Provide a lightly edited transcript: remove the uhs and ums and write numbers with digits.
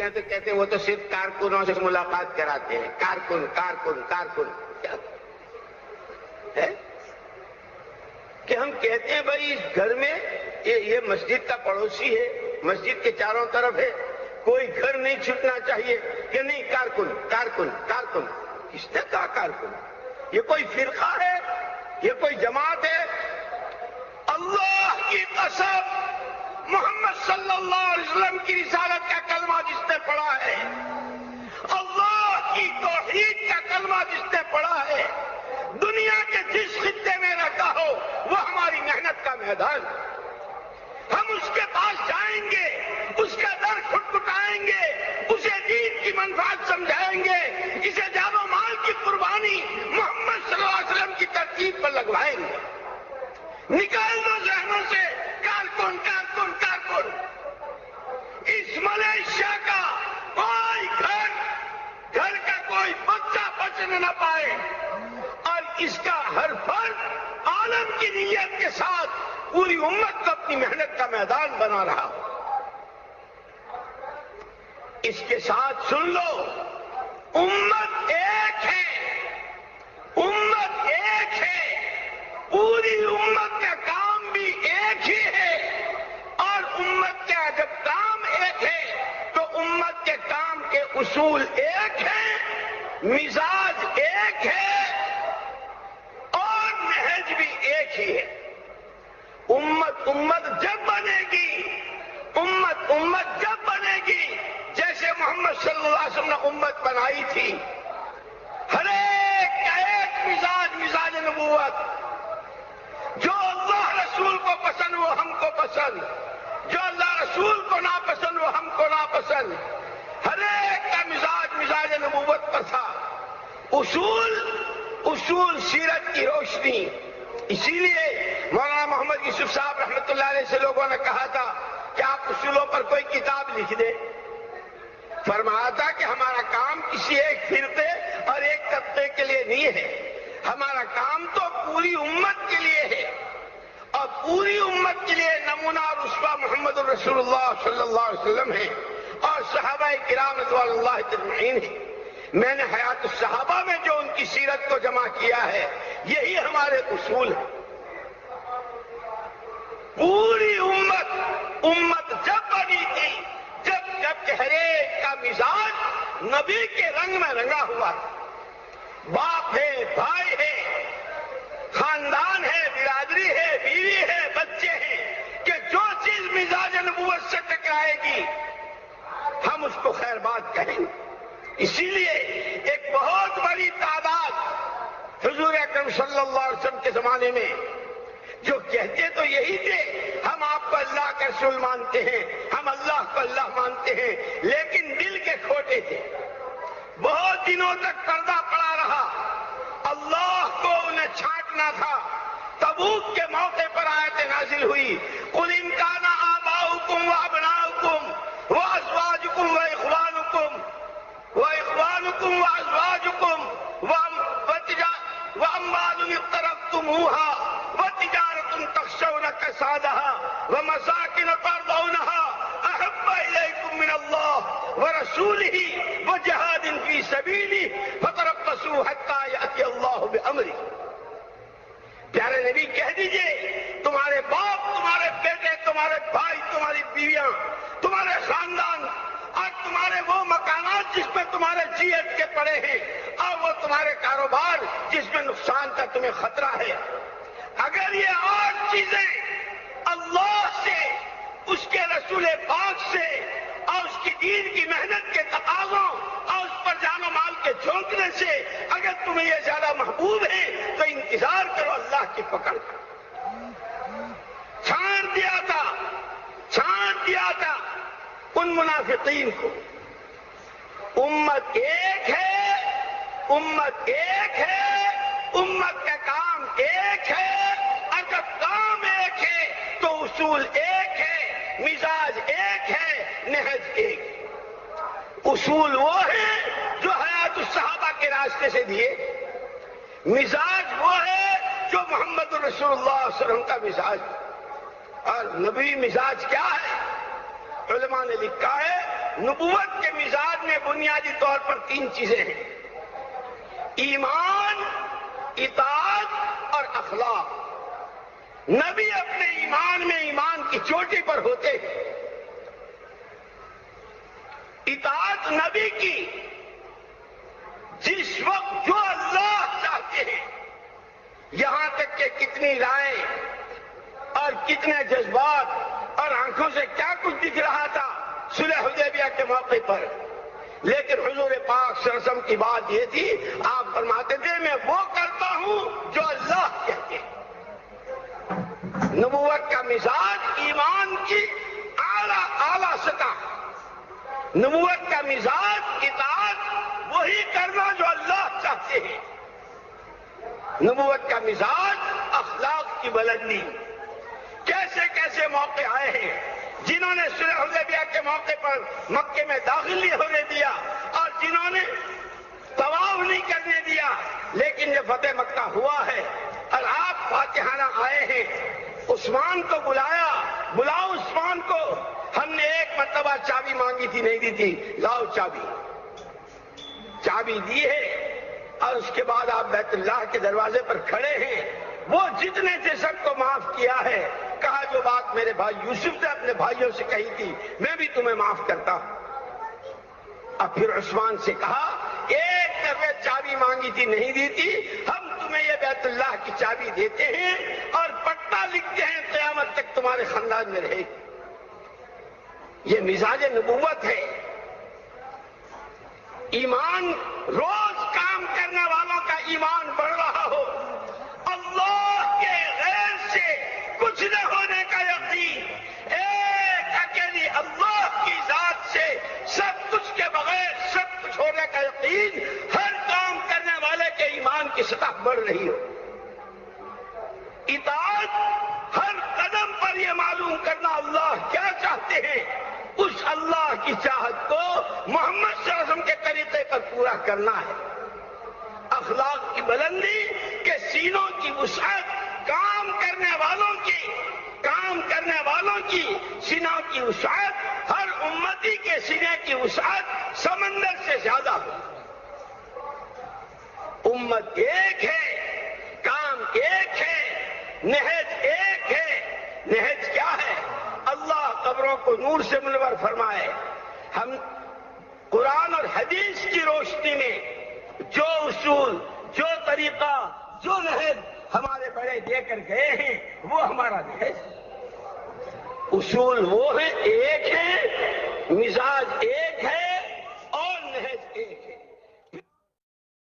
ہیں تو کہتے ہیں وہ تو صرف کارکنوں سے ملاقات کراتے ہیں. کارکن کارکن کارکن کیا ہے کہ ہم کہتے ہیں بھائی اس گھر میں یہ مسجد کا پڑوسی ہے, مسجد کے چاروں طرف ہے, کوئی گھر نہیں چھوٹنا چاہیے کہ نہیں کارکن کارکن کارکن. کس نے کہا کارکن؟ یہ کوئی فرقہ ہے؟ یہ کوئی جماعت ہے؟ اللہ کی قسم, محمد صلی اللہ علیہ وسلم کی رسالت کا کلمہ جس نے پڑھا ہے, اللہ کی توحید کا کلمہ جس نے پڑھا ہے, دنیا کے جس خطے میں رہتا ہو وہ ہماری محنت کا میدان. ہم اس کے پاس جائیں گے, اس کا در کھٹکھٹائیں گے, اسے دین کی منفعت سمجھائیں گے, اسے جان و مال کی قربانی محمد صلی اللہ علیہ وسلم کی ترتیب پر لگوائیں گے. نکال دو ذہنوں سے کارکن کارکن کارکن. اس ملیشیا کا کوئی گھر کا کوئی بچہ بچنے نہ پائے, اور اس کا ہر فرد عالم کی نیت کے ساتھ پوری امت کو اپنی محنت کا میدان بنا رہا ہو. اس کے ساتھ سن لو, امت ایک ہے, امت ایک ہے, پوری امت کا کام بھی ایک ہی ہے, اور امت کا جب کام ایک ہے تو امت کے کام کے اصول ایک ہیں, مزاج ایک ہے, اور نہج بھی ایک ہی ہے. امت جب بنے گی, امت جب بنے گی جیسے محمد صلی اللہ علیہ وسلم نے امت بنائی تھی, ہر ایک کا ایک مزاج نبوت, جو اللہ رسول کو پسند وہ ہم کو پسند, جو اللہ رسول کو ناپسند وہ ہم کو ناپسند, ہر ایک کا مزاج نبوت پر تھا. اصول سیرت کی روشنی. اسی لیے مولانا محمد یوسف صاحب رحمۃ اللہ علیہ سے لوگوں نے کہا تھا کہ آپ اصولوں پر کوئی کتاب لکھ دیں. فرمایا تھا کہ ہمارا کام کسی ایک فرقے اور ایک طبقے کے لیے نہیں ہے, ہمارا کام تو پوری امت کے لیے ہے, اور پوری امت کے لیے نمونہ اور اسوہ محمد الرسول اللہ صلی اللہ علیہ وسلم ہے, اور صحابہ کرام رضوان اللہ اجمعین ہیں. میں نے حیات الصحابہ میں جو ان کی سیرت کو جمع کیا ہے, یہی ہمارے اصول ہیں. پوری امت جب بنی تھی جب ہر ایک کا مزاج نبی کے رنگ میں رنگا ہوا تھا. باپ ہے, بھائی ہے, خاندان ہے, برادری ہے, بیوی ہے, بچے ہیں, کہ جو چیز مزاج نبوت سے ٹکرائے گی ہم اس کو خیر بات کہیں گے. اسی لیے ایک بہت بڑی تعداد حضور اکرم صلی اللہ علیہ وسلم کے زمانے میں جو کہتے تو یہی تھے, ہم آپ کو اللہ کا رسول مانتے ہیں, ہم اللہ کو اللہ مانتے ہیں, لیکن دل کے کھوٹے تھے. بہت دنوں تک پردہ پڑا رہا, اللہ کو انہیں چھانٹنا تھا. تبوک کے موقع پر آیت نازل ہوئی, قل ان کان آباؤکم وابناؤکم وازواجکم واخوانکم وازواجکم واموال اقترفتموها وتجارة تخشون كسادها ومساكن ترضونها احب اليكم من الله ورسوله وجهاد في سبيله فتربصوا حتى يأتي الله بأمره. پیارے نبی کہہ دیجئے, تمہارے باپ, تمہارے بیٹے, تمہارے بھائی, تمہاری بیویاں, تمہارے خاندان اور تمہارے وہ مکانات جس میں تمہارے جی اٹکے پڑے ہیں, اور وہ تمہارے کاروبار جس میں نقصان کا تمہیں خطرہ ہے, اگر یہ اور چیزیں اللہ سے, اس کے رسول پاک سے اور اس کی دین کی محنت کے تقاضوں اور اس پر جان و مال کے جھونکنے سے اگر تمہیں یہ زیادہ محبوب ہے تو انتظار کرو اللہ کی پکڑ. چھانٹ دیا تھا ان منافقین کو. امت ایک ہے, امت ایک ہے, امت کا کام ایک ہے, اور جب کام ایک ہے تو اصول ایک ہے, مزاج ایک ہے, نہج ایک ہے. اصول وہ ہیں جو حیات الصحابہ کے راستے سے دیے, مزاج وہ ہے جو محمد رسول اللہ صلی اللہ علیہ وسلم کا مزاج. اور نبی مزاج کیا ہے؟ علماء نے لکھا ہے نبوت کے مزاج میں بنیادی طور پر 3 چیزیں ہیں: ایمان، اطاعت اور اخلاق۔ نبی اپنے ایمان میں ایمان کی چوٹی پر ہوتے ہیں۔ اطاعت نبی کی جس وقت جو اللہ چاہتے ہیں، یہاں تک کہ کتنی رائے اور کتنے جذبات اور آنکھوں سے کیا کچھ دکھ رہا تھا صلح حدیبیہ کے موقع پر، لیکن حضور پاک صلی اللہ علیہ وسلم کی بات یہ تھی، آپ فرماتے تھے میں وہ کرتا ہوں جو اللہ کہتے ہیں۔ نبوت کا مزاج ایمان کی اعلیٰ سطح، نبوت کا مزاج اطاعت وہی کرنا جو اللہ چاہتے ہیں، نبوت کا مزاج اخلاق کی بلندی۔ کیسے کیسے موقع آئے ہیں جنہوں نے صلح حدیبیہ کے موقع پر مکے میں داخل نہیں ہونے دیا اور جنہوں نے طواف نہیں کرنے دیا، لیکن جب فتح مکہ ہوا ہے اور آپ فاتحانہ آئے ہیں، عثمان کو بلاؤ عثمان کو، ہم نے ایک مرتبہ چابی مانگی تھی نہیں دی تھی، لاؤ چابی دی ہے، اور اس کے بعد آپ بیت اللہ کے دروازے پر کھڑے ہیں۔ وہ جتنے تھے سب کو معاف کیا ہے، کہا جو بات میرے بھائی یوسف نے اپنے بھائیوں سے کہی تھی میں بھی تمہیں معاف کرتا ہوں۔ اب پھر عثمان سے کہا ایک دفعہ چابی مانگی تھی نہیں دی تھی، ہم تمہیں یہ بیت اللہ کی چابی دیتے ہیں اور پٹا لکھتے ہیں قیامت تک تمہارے خاندان میں رہے گی۔ یہ مزاج نبوت ہے۔ ایمان، روز کام کرنے والوں کا ایمان بڑھ رہا ہو، اللہ کے غیر سے کچھ نہ ہونے کا یقین، ایک اکیلی اللہ کی ذات سے سب کچھ کے بغیر سب کچھ ہونے کا یقین، ہر کام کرنے والے کے ایمان کی سطح بڑھ رہی ہو۔ اطاعت، ہر قدم پر یہ معلوم کرنا اللہ کیا چاہتے ہیں، اس اللہ کی چاہت کو محمد صلی اللہ علیہ وسلم کے طریقے پر پورا کرنا ہے۔ اخلاق کی بلندی کے سینوں کی وسعت، کام کرنے والوں کی سینوں کی وسعت، ہر امتی کے سینے کی وسعت سمندر سے زیادہ ہو۔ امت ایک ہے، کام ایک ہے، نہج ایک ہے۔ نہج کیا ہے؟ اللہ قبروں کو نور سے منور فرمائے۔ ہم قرآن اور حدیث کی روشنی میں جو اصول، جو طریقہ، جو نہج ہمارے بڑے دے کر گئے ہیں وہ ہمارا نہج۔ اصول وہ ہیں، ایک ہے، مزاج ایک